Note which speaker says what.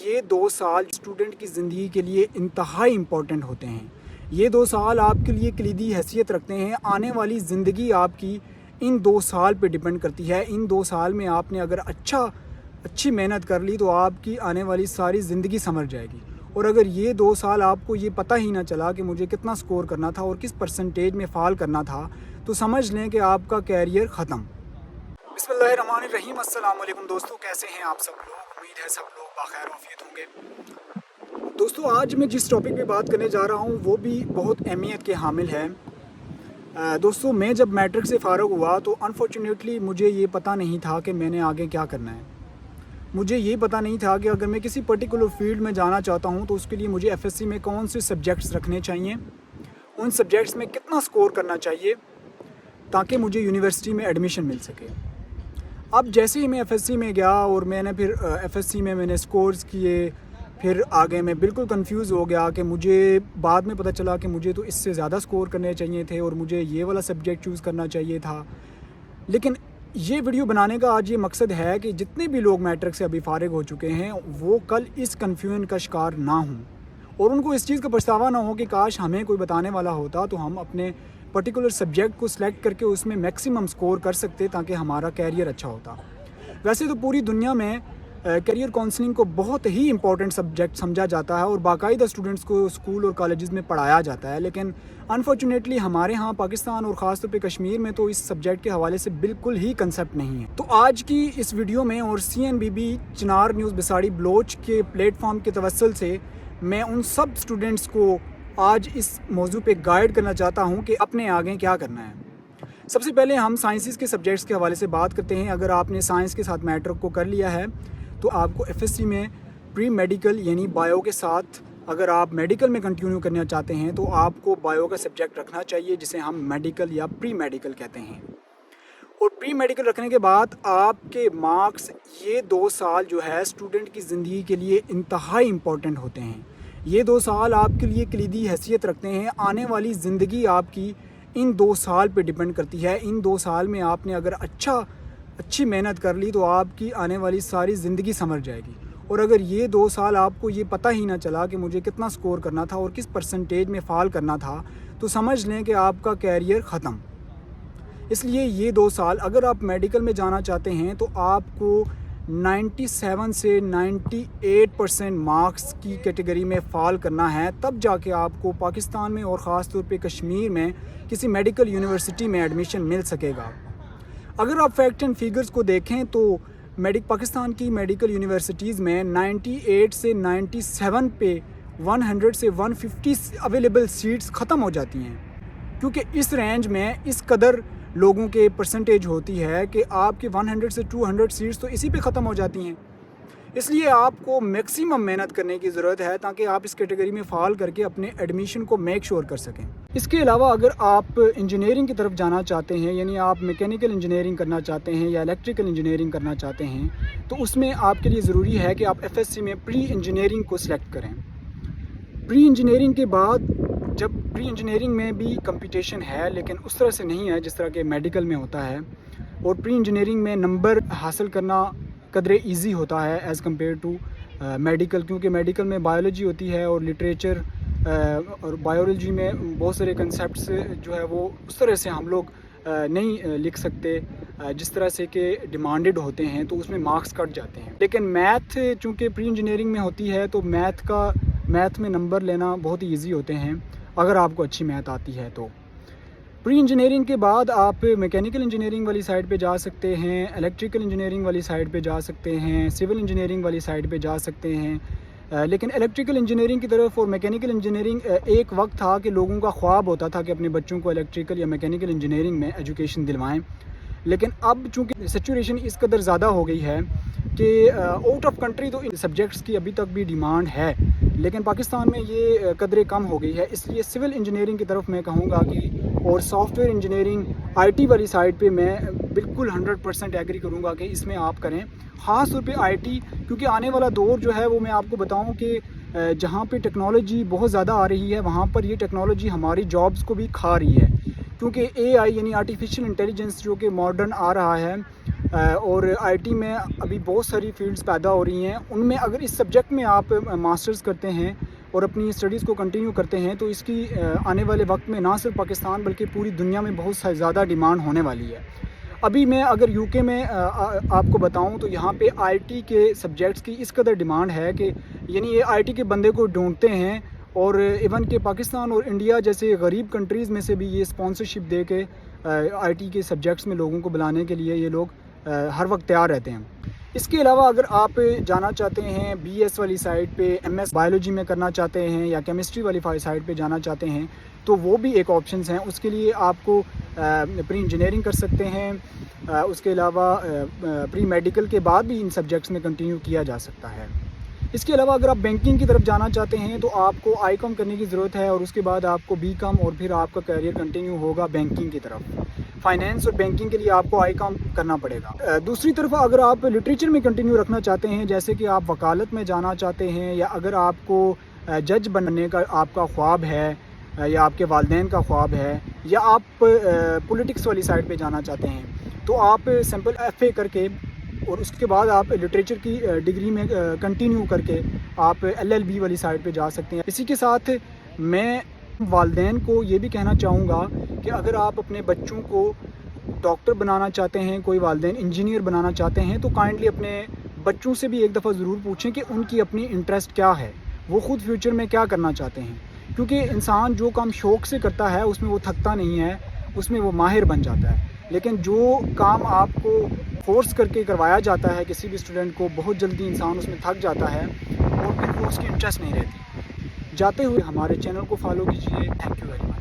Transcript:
Speaker 1: یہ 2 سال اسٹوڈنٹ کی زندگی کے لیے انتہائی امپورٹنٹ ہوتے ہیں۔ یہ 2 سال آپ کے لیے کلیدی حیثیت رکھتے ہیں۔ آنے والی زندگی آپ کی ان 2 سال پہ ڈیپینڈ کرتی ہے۔ ان 2 سال میں آپ نے اگر اچھی محنت کر لی تو آپ کی آنے والی ساری زندگی سنور جائے گی، اور اگر یہ 2 سال آپ کو یہ پتہ ہی نہ چلا کہ مجھے کتنا سکور کرنا تھا اور کس پرسنٹیج میں فال کرنا تھا، تو سمجھ لیں کہ آپ کا کیریئر ختم۔ بسم اللہ الرحمن الرحیم۔ السلام علیکم دوستو، کیسے ہیں آپ سب لوگ؟ امید ہے سب لوگ بخیر وعافیت ہوں گے۔ دوستو، آج میں جس ٹاپک پہ بات کرنے جا رہا ہوں وہ بھی بہت اہمیت کے حامل ہے۔ دوستو، میں جب میٹرک سے فارغ ہوا تو انفارچونیٹلی مجھے یہ پتہ نہیں تھا کہ میں نے آگے کیا کرنا ہے۔ مجھے یہ پتہ نہیں تھا کہ اگر میں کسی پرٹیکولر فیلڈ میں جانا چاہتا ہوں تو اس کے لیے مجھے ایف ایس سی میں کون سے سبجیکٹس رکھنے چاہیے، ان سبجیکٹس میں کتنا سکور کرنا چاہیے تاکہ مجھے یونیورسٹی میں ایڈمیشن مل سکے۔ اب جیسے ہی میں ایف ایس سی میں گیا اور میں نے پھر ایف ایس سی میں نے سکورز کیے، پھر آگے میں بالکل کنفیوز ہو گیا کہ مجھے بعد میں پتہ چلا کہ مجھے تو اس سے زیادہ سکور کرنے چاہیے تھے اور مجھے یہ والا سبجیکٹ چوز کرنا چاہیے تھا۔ لیکن یہ ویڈیو بنانے کا آج یہ مقصد ہے کہ جتنے بھی لوگ میٹرک سے ابھی فارغ ہو چکے ہیں وہ کل اس کنفیوژن کا شکار نہ ہوں، اور ان کو اس چیز کا پچھتاوا نہ ہو کہ کاش ہمیں کوئی بتانے والا ہوتا تو ہم اپنے پرٹیکولر سبجیکٹ کو سلیکٹ کر کے اس میں میکسیمم سکور کر سکتے تاکہ ہمارا کیریئر اچھا ہوتا۔ ویسے تو پوری دنیا میں کیریئر کاؤنسلنگ کو بہت ہی امپورٹنٹ سبجیکٹ سمجھا جاتا ہے اور باقاعدہ اسٹوڈنٹس کو اسکول اور کالجز میں پڑھایا جاتا ہے، لیکن انفارچونیٹلی ہمارے ہاں پاکستان اور خاص طور پہ کشمیر میں تو اس سبجیکٹ کے حوالے سے بالکل ہی کنسیپٹ نہیں ہے۔ تو آج کی اس ویڈیو میں اور CNBB چنار نیوز بساڑی بلوچ کے پلیٹ فارم کے توسل سے میں ان سب اسٹوڈنٹس کو آج اس موضوع پہ گائیڈ کرنا چاہتا ہوں کہ اپنے آگے کیا کرنا ہے۔ سب سے پہلے ہم سائنسز کے سبجیکٹس کے حوالے سے بات کرتے ہیں۔ اگر آپ نے سائنس کے ساتھ میٹرک کو کر لیا ہے تو آپ کو ایف ایس سی میں پری میڈیکل یعنی بایو کے ساتھ، اگر آپ میڈیکل میں کنٹینیو کرنا چاہتے ہیں تو آپ کو بایو کا سبجیکٹ رکھنا چاہیے جسے ہم میڈیکل یا پری میڈیکل کہتے ہیں۔ اور پری میڈیکل رکھنے کے بعد آپ کے مارکس یہ 2 سال جو ہے اسٹوڈنٹ کی زندگی کے لیے انتہائی امپورٹنٹ ہوتے ہیں۔ یہ 2 سال آپ کے لیے کلیدی حیثیت رکھتے ہیں۔ آنے والی زندگی آپ کی ان 2 سال پہ ڈیپینڈ کرتی ہے۔ ان 2 سال میں آپ نے اگر اچھی محنت کر لی تو آپ کی آنے والی ساری زندگی سنور جائے گی، اور اگر یہ 2 سال آپ کو یہ پتہ ہی نہ چلا کہ مجھے کتنا سکور کرنا تھا اور کس پرسنٹیج میں فال کرنا تھا، تو سمجھ لیں کہ آپ کا کیریئر ختم۔ اس لیے یہ 2 سال اگر آپ میڈیکل میں جانا چاہتے ہیں تو آپ کو 97 سے 98% مارکس کی کیٹیگری میں فال کرنا ہے، تب جا کے آپ کو پاکستان میں اور خاص طور پہ کشمیر میں کسی میڈیکل یونیورسٹی میں ایڈمیشن مل سکے گا۔ اگر آپ فیکٹ اینڈ فیگرز کو دیکھیں تو پاکستان کی میڈیکل یونیورسٹیز میں 98 سے 97 پہ 100 سے 150 اویلیبل سیٹس ختم ہو جاتی ہیں، کیونکہ اس رینج میں اس قدر لوگوں کے پرسنٹیج ہوتی ہے کہ آپ کے 100 سے 200 سیٹس تو اسی پہ ختم ہو جاتی ہیں۔ اس لیے آپ کو میکسیمم محنت کرنے کی ضرورت ہے تاکہ آپ اس کیٹیگری میں فال کر کے اپنے ایڈمیشن کو میک شور کر سکیں۔ اس کے علاوہ اگر آپ انجینئرنگ کی طرف جانا چاہتے ہیں، یعنی آپ میکینیکل انجینئرنگ کرنا چاہتے ہیں یا الیکٹریکل انجینئرنگ کرنا چاہتے ہیں، تو اس میں آپ کے لیے ضروری ہے کہ آپ ایف ایس سی میں پری انجینئرنگ کو سلیکٹ کریں۔ پری انجینئرنگ کے بعد جب پری انجینئرنگ میں بھی کمپٹیشن ہے، لیکن اس طرح سے نہیں ہے جس طرح کہ میڈیکل میں ہوتا ہے، اور پری انجینئرنگ میں نمبر حاصل کرنا قدرے ایزی ہوتا ہے ایز کمپیئر ٹو میڈیکل، کیونکہ میڈیکل میں بایولوجی ہوتی ہے اور لٹریچر اور بایولوجی میں بہت سارے کنسیپٹس جو ہے وہ اس طرح سے ہم لوگ نہیں لکھ سکتے جس طرح سے کہ ڈیمانڈڈ ہوتے ہیں، تو اس میں مارکس کٹ جاتے ہیں۔ لیکن میتھ چونکہ پری انجینئرنگ میں ہوتی ہے تو میتھ میں نمبر لینا بہت ہی ایزی ہوتے ہیں اگر آپ کو اچھی میتھ آتی ہے تو۔ پری انجینئرنگ کے بعد آپ میکینیکل انجینئرنگ والی سائڈ پہ جا سکتے ہیں، الیکٹریکل انجینئرنگ والی سائڈ پہ جا سکتے ہیں، سول انجینئرنگ والی سائڈ پہ جا سکتے ہیں۔ لیکن الیکٹریکل انجینئرنگ کی طرف اور میکینیکل انجینئرنگ ایک وقت تھا کہ لوگوں کا خواب ہوتا تھا کہ اپنے بچوں کو الیکٹریکل یا میکینیکل انجینئرنگ میں ایجوکیشن دلوائیں، لیکن اب چونکہ سچویشن اس قدر زیادہ ہو گئی ہے کہ آؤٹ آف کنٹری تو ان سبجیکٹس کی ابھی تک بھی ڈیمانڈ ہے، لیکن پاکستان میں یہ قدرے کم ہو گئی ہے۔ اس لیے سول انجینئرنگ کی طرف میں کہوں گا کہ، اور سافٹ ویئر انجینئرنگ IT والی سائڈ پہ میں بالکل 100% ایگری کروں گا کہ اس میں آپ کریں، خاص طور پہ IT، کیونکہ آنے والا دور جو ہے وہ میں آپ کو بتاؤں کہ جہاں پہ ٹیکنالوجی بہت زیادہ آ رہی ہے وہاں پر یہ ٹیکنالوجی ہماری جابس کو بھی کھا رہی ہے، کیونکہ AI یعنی آرٹیفیشیل انٹیلیجنس جو کہ ماڈرن آ رہا ہے اور آئی ٹی میں ابھی بہت ساری فیلڈز پیدا ہو رہی ہیں. ان میں اگر اس سبجیکٹ میں آپ ماسٹرز کرتے ہیں اور اپنی اسٹڈیز کو کنٹینیو کرتے ہیں تو اس کی آنے والے وقت میں نہ صرف پاکستان بلکہ پوری دنیا میں بہت زیادہ ڈیمانڈ ہونے والی ہے. ابھی میں اگر یو کے میں آپ کو بتاؤں تو یہاں پہ آئی ٹی کے سبجیکٹس کی اس قدر ڈیمانڈ ہے کہ یعنی یہ آئی ٹی کے بندے کو ڈھونڈتے ہیں. اور ایون کہ پاکستان اور انڈیا جیسے غریب کنٹریز میں سے بھی یہ اسپانسرشپ دے کے آئی ٹی کے سبجیکٹس میں لوگوں کو بلانے کے لیے یہ لوگ ہر وقت تیار رہتے ہیں. اس کے علاوہ اگر آپ جانا چاہتے ہیں بی ایس والی سائڈ پہ، ایم ایس بایولوجی میں کرنا چاہتے ہیں یا کیمسٹری والی سائڈ پہ جانا چاہتے ہیں تو وہ بھی ایک آپشنز ہیں. اس کے لیے آپ کو پری انجینئرنگ کر سکتے ہیں. اس کے علاوہ پری میڈیکل کے بعد بھی ان سبجیکٹس میں کنٹینیو کیا جا سکتا ہے. اس کے علاوہ اگر آپ بینکنگ کی طرف جانا چاہتے ہیں تو آپ کو آئی کام کرنے کی ضرورت ہے اور اس کے بعد آپ کو بی کام اور پھر آپ کا کیریئر کنٹینیو ہوگا بینکنگ کی طرف. فائنینس اور بینکنگ کے لیے آپ کو آئی کام کرنا پڑے گا. دوسری طرف اگر آپ لٹریچر میں کنٹینیو رکھنا چاہتے ہیں جیسے کہ آپ وکالت میں جانا چاہتے ہیں یا اگر آپ کو جج بننے کا آپ کا خواب ہے یا آپ کے والدین کا خواب ہے یا آپ پولیٹکس والی سائڈ پہ جانا چاہتے ہیں تو آپ سمپل ایف اے کر کے اور اس کے بعد آپ لٹریچر کی ڈگری میں کنٹینیو کر کے آپ ایل ایل بی والی سائڈ پہ جا سکتے ہیں. اسی کے ساتھ میں والدین کو یہ بھی کہنا چاہوں گا کہ اگر آپ اپنے بچوں کو ڈاکٹر بنانا چاہتے ہیں، کوئی والدین انجینئر بنانا چاہتے ہیں تو کائنڈلی اپنے بچوں سے بھی ایک دفعہ ضرور پوچھیں کہ ان کی اپنی انٹرسٹ کیا ہے، وہ خود فیوچر میں کیا کرنا چاہتے ہیں. کیونکہ انسان جو کام شوق سے کرتا ہے اس میں وہ تھکتا نہیں ہے، اس میں وہ ماہر بن جاتا ہے. لیکن جو کام آپ کو فورس کر کے کروایا جاتا ہے کسی بھی اسٹوڈنٹ کو، بہت جلدی انسان اس میں تھک جاتا ہے اور پھر وہ اس کی انٹرسٹ نہیں رہتی. جاتے ہوئے ہمارے چینل کو فالو کیجیے. Thank you very much.